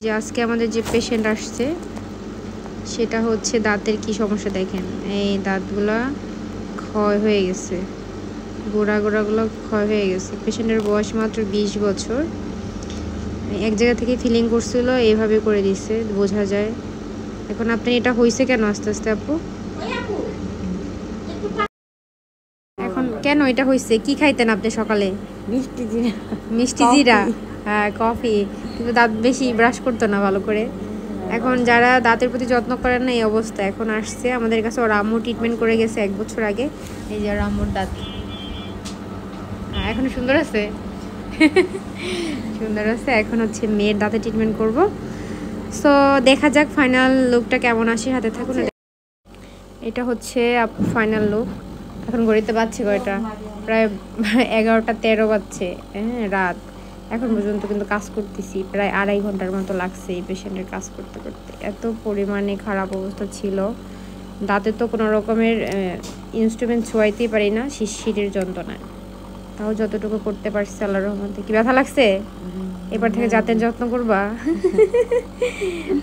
যে আজকে আমাদের যে পেশেন্ট আসছে সেটা হচ্ছে দাঁতের কি সমস্যা দেখেন, এই দাঁতগুলা ক্ষয় হয়ে গেছে, গোড়াগুলো ক্ষয় হয়ে গেছে। পেশেন্টের বয়স মাত্র 20 বছর। এক জায়গা থেকে ফিলিং করছিল, এইভাবে করে দিচ্ছে, বোঝা যায়। এখন আপনি এটা হয়েছে কেন আস্তে আস্তে আপু? এখন কেন এটা হয়েছে? কি খাইতেন আপনি সকালে? মিষ্টি জিরা। মিষ্টি জিরা, হ্যাঁ কফি, কিন্তু দাঁত বেশি ব্রাশ করতো না ভালো করে। এখন যারা দাঁতের প্রতি যত্ন করেন না এই অবস্থা। এখন আসছে আমাদের কাছে, ওর আম্মু ট্রিটমেন্ট করে গেছে 1 বছর আগে। এই যে ওর আম্মুর দাঁত এখন সুন্দর আছে। সুন্দর আছে। এখন হচ্ছে মেয়ের দাঁতে ট্রিটমেন্ট করব। সো দেখা যাক ফাইনাল লুকটা কেমন আসে, হাতে থাকুন। এটা হচ্ছে ফাইনাল লুক। এখন ঘড়িতে বাজছে কয়টা? প্রায় 11টা 13 বাজছে, হ্যাঁ রাত। এখন পর্যন্ত কিন্তু কাজ করতেছি, প্রায় 2.5 ঘন্টার মতো লাগছে এই পেশেন্টের কাজ করতে করতে। এত পরিমাণে খারাপ অবস্থা ছিল। দাঁতে তো কোনো রকমের ইনস্ট্রুমেন্ট ছোঁয়াইতেই পারি না, শিরশিরের যন্ত্রণায়। তাও যতটুকু করতে পারছি আল্লাহর রহমতে। কি ব্যথা লাগছে? এবার থেকে দাঁতের যত্ন করবা।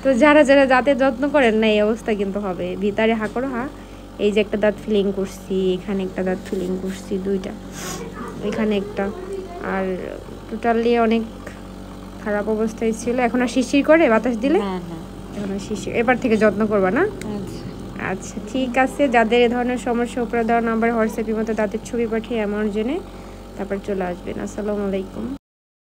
তো যারা যারা দাঁতের যত্ন করেন না এই অবস্থা কিন্তু হবে। ভিতরে হা করো, হা। এই যে একটা দাঁত ফিলিং করছি, এখানে একটা দাঁত ফিলিং করছি, 2টা, এখানে একটা। আর টোটালি অনেক খারাপ অবস্থায় ছিল। এখন আর শিরশির করে বাতাস দিলে? এখন আর শিরশির। এবার থেকে যত্ন করবা না? আচ্ছা ঠিক আছে। যাদের এ ধরনের সমস্যা, উপরে দেওয়া নাম্বার হোয়াটসঅ্যাপের মতো দাঁতের ছবি পাঠিয়ে অ্যামাউন্ট জেনে তারপর চলে আসবেন। আসসালামু আলাইকুম।